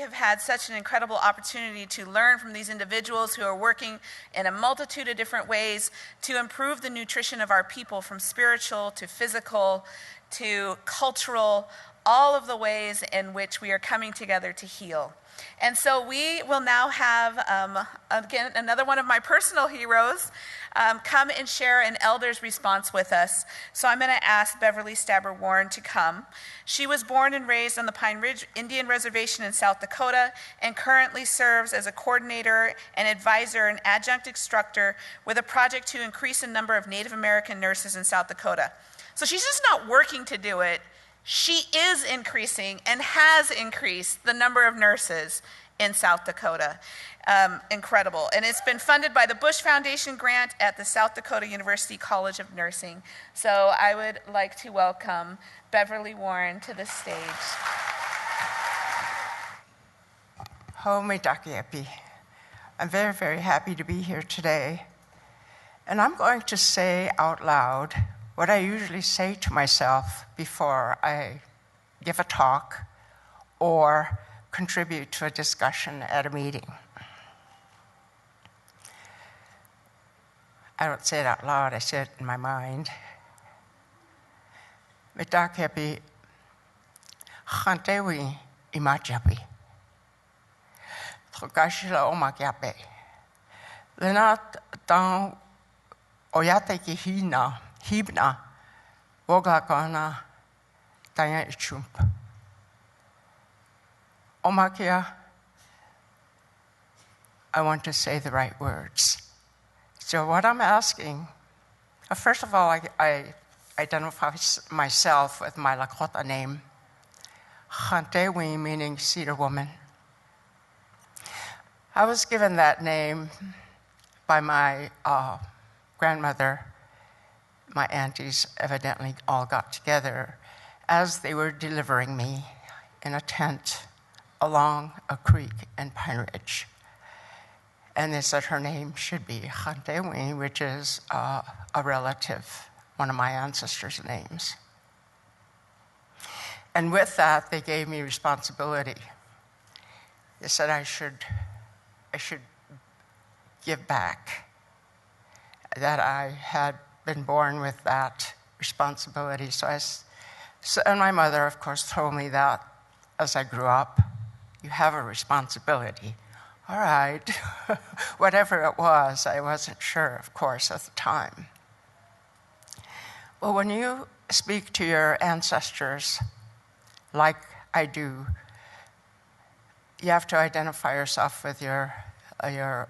have had such an incredible opportunity to learn from these individuals who are working in a multitude of different ways to improve the nutrition of our people, from spiritual to physical to cultural, all of the ways in which we are coming together to heal. And so we will now have, again, another one of my personal heroes come and share an elder's response with us. So I'm going to ask Beverly Warne to come. She was born and raised on the Pine Ridge Indian Reservation in South Dakota and currently serves as a coordinator and advisor and adjunct instructor with a project to increase the number of Native American nurses in South Dakota. So she's just not working to do it. She is increasing and has increased the number of nurses in South Dakota. Incredible. And it's been funded by the Bush Foundation grant at the South Dakota University College of Nursing. So I would like to welcome Beverly Warne to the stage. I'm very, very happy to be here today. And I'm going to say out loud what I usually say to myself before I give a talk or contribute to a discussion at a meeting. I don't say it out loud, I say it in my mind. Mitakepi, chantewi imajapi. Trokashila omakyape. Lenat tang oyate ki hibna, wogakana, tanya ichump. Omakia, I want to say the right words. So what I'm asking, first of all, I identify myself with my Lakota name, Chantewi, meaning cedar woman. I was given that name by my grandmother. My aunties evidently all got together as they were delivering me in a tent along a creek in Pine Ridge. And they said her name should be Chantewi, which is a relative, one of my ancestors' names. And with that, they gave me responsibility. They said I should give back, that I had been born with that responsibility. And my mother, of course, told me that as I grew up, you have a responsibility. All right, whatever it was, I wasn't sure, of course, at the time. Well, when you speak to your ancestors, like I do, you have to identify yourself with your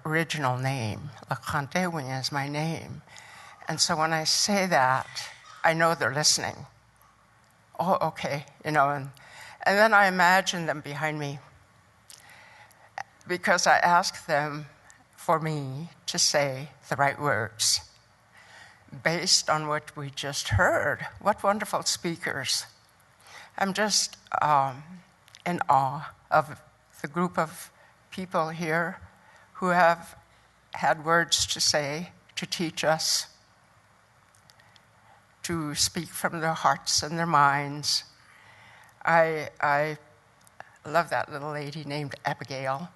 original name. Lakhantewi is my name. And so when I say that, I know they're listening. Oh, okay, and then I imagine them behind me, because I ask them for me to say the right words based on what we just heard. What wonderful speakers. I'm just in awe of the group of people here who have had words to say, to teach us, to speak from their hearts and their minds. I love that little lady named Abigail.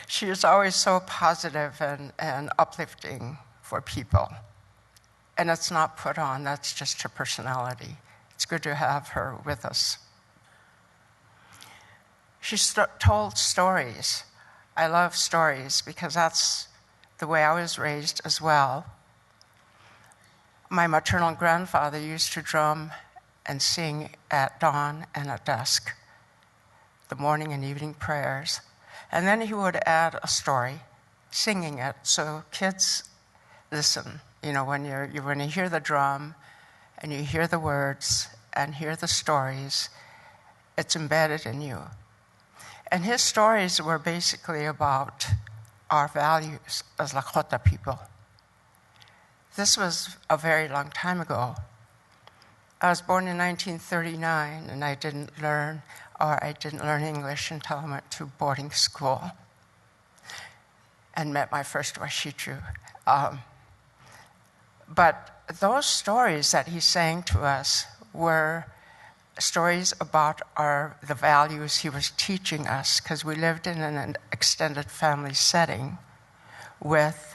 She is always so positive and uplifting for people. And it's not put on, that's just her personality. It's good to have her with us. She told stories. I love stories because that's the way I was raised as well. My maternal grandfather used to drum and sing at dawn and at dusk, the morning and evening prayers. And then he would add a story, singing it, so kids listen. When you hear the drum and you hear the words and hear the stories, it's embedded in you. And his stories were basically about our values as Lakota people. This was a very long time ago. I was born in 1939, and I didn't learn English until I went to boarding school and met my first Washichu. But those stories that he sang to us were stories about the values he was teaching us, because we lived in an extended family setting with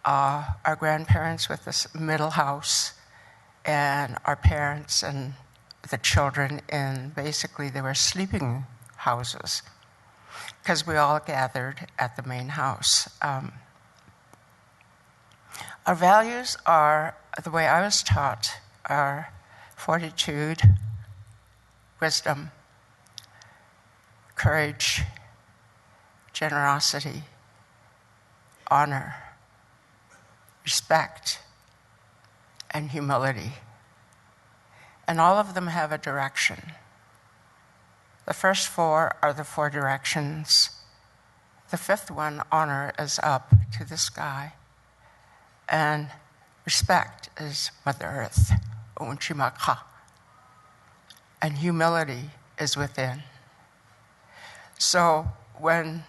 our grandparents with this middle house and our parents and the children in basically they were sleeping houses because we all gathered at the main house. Our values are, the way I was taught, are fortitude, wisdom, courage, generosity, honor, respect, and humility. And all of them have a direction. The first four are the four directions. The fifth one, honor, is up to the sky. And respect is Mother Earth, Unchimaka. And humility is within. So when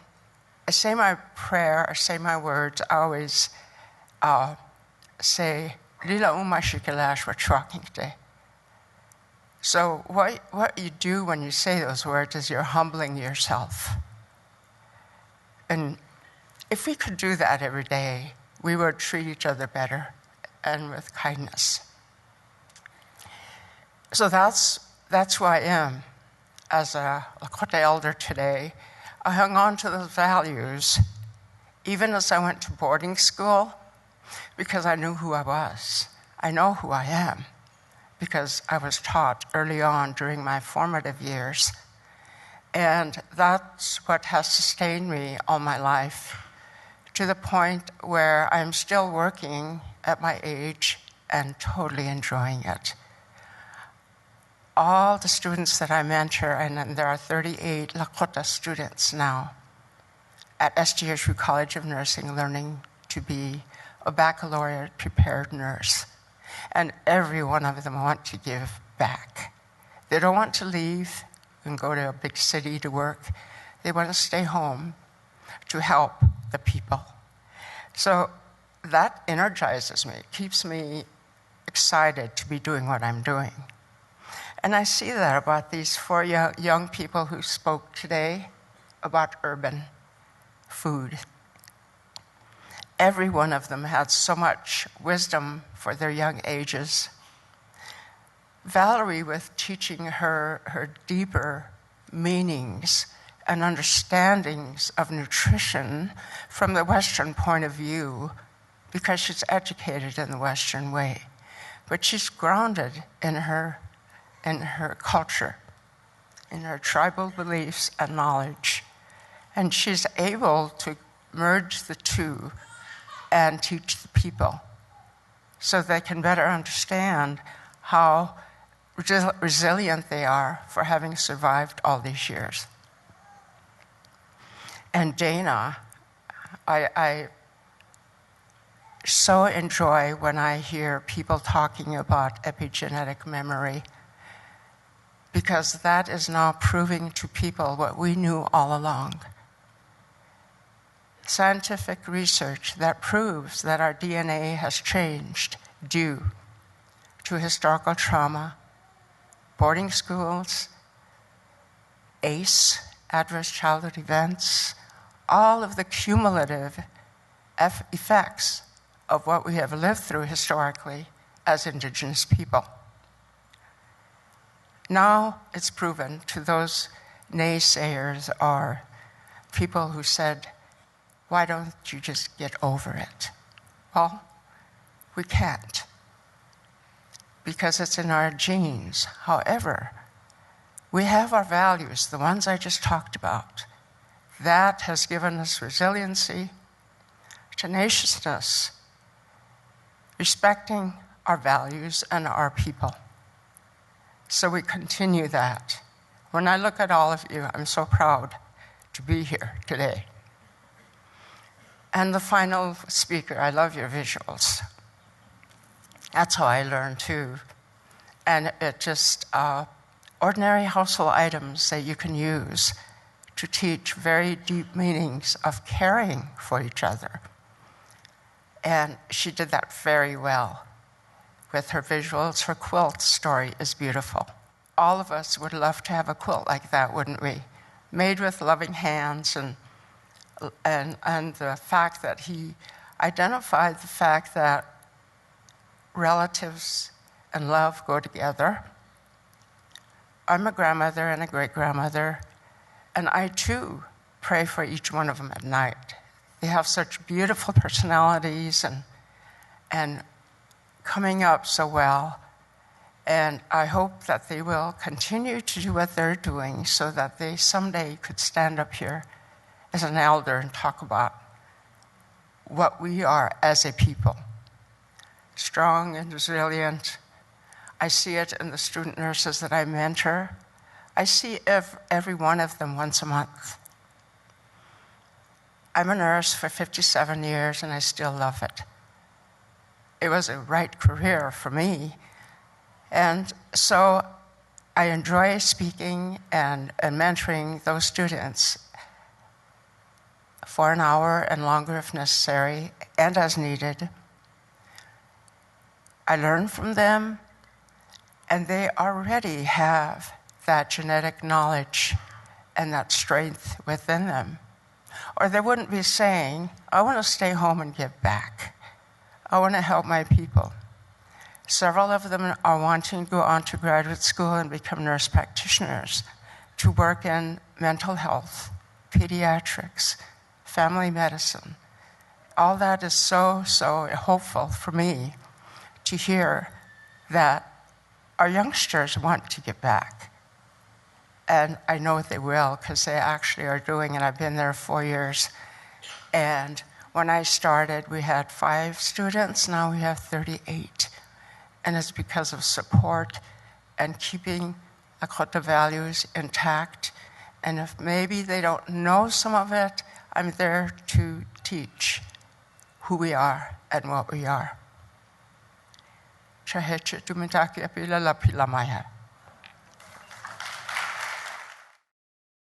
I say my prayer or say my words, I always say, Lila umashikalash wachwakingte. So what you do when you say those words is you're humbling yourself. And if we could do that every day, we would treat each other better and with kindness. So that's who I am as a Lakota elder today. I hung on to those values even as I went to boarding school because I knew who I was. I know who I am because I was taught early on during my formative years. And that's what has sustained me all my life to the point where I'm still working at my age and totally enjoying it. All the students that I mentor, and there are 38 Lakota students now at SDSU College of Nursing learning to be a baccalaureate prepared nurse. And every one of them want to give back. They don't want to leave and go to a big city to work. They want to stay home to help the people. So that energizes me, keeps me excited to be doing what I'm doing. And I see that about these four young people who spoke today about urban food. Every one of them had so much wisdom for their young ages. Valerie, with teaching her deeper meanings and understandings of nutrition from the Western point of view, because she's educated in the Western way, but she's grounded in her culture, in her tribal beliefs and knowledge. And she's able to merge the two and teach the people so they can better understand how resilient they are for having survived all these years. And Dana, I so enjoy when I hear people talking about epigenetic memory, because that is now proving to people what we knew all along. Scientific research that proves that our DNA has changed due to historical trauma, boarding schools, ACE, adverse childhood events, all of the cumulative effects of what we have lived through historically as Indigenous people. Now it's proven to those naysayers or people who said, why don't you just get over it? Well, we can't, because it's in our genes. However, we have our values, the ones I just talked about. That has given us resiliency, tenaciousness, respecting our values and our people. So we continue that. When I look at all of you, I'm so proud to be here today. And the final speaker, I love your visuals. That's how I learn too. And it just, ordinary household items that you can use to teach very deep meanings of caring for each other. And she did that very well with her visuals. Her quilt story is beautiful. all of us would love to have a quilt like that, wouldn't we? Made with loving hands, and the fact that he identified the fact that relatives and love go together. I'm a grandmother and a great-grandmother, and I too pray for each one of them at night. They have such beautiful personalities and coming up so well. And I hope that they will continue to do what they're doing so that they someday could stand up here as an elder and talk about what we are as a people. Strong and resilient. I see it in the student nurses that I mentor. I see every one of them once a month. I'm a nurse for 57 years and I still love it. It was a right career for me. And so I enjoy speaking and mentoring those students for an hour and longer if necessary and as needed. I learn from them, and they already have that genetic knowledge and that strength within them. Or they wouldn't be saying, I want to stay home and give back. I want to help my people. Several of them are wanting to go on to graduate school and become nurse practitioners to work in mental health, pediatrics, family medicine. All that is so hopeful for me to hear that our youngsters want to get back. And I know they will, because they actually are doing it. I've been there 4 years. And when I started, we had 5 students. Now we have 38. And it's because of support and keeping Lakota values intact. And if maybe they don't know some of it, I'm there to teach who we are and what we are. Chaheche tumitaki apila la pila maya.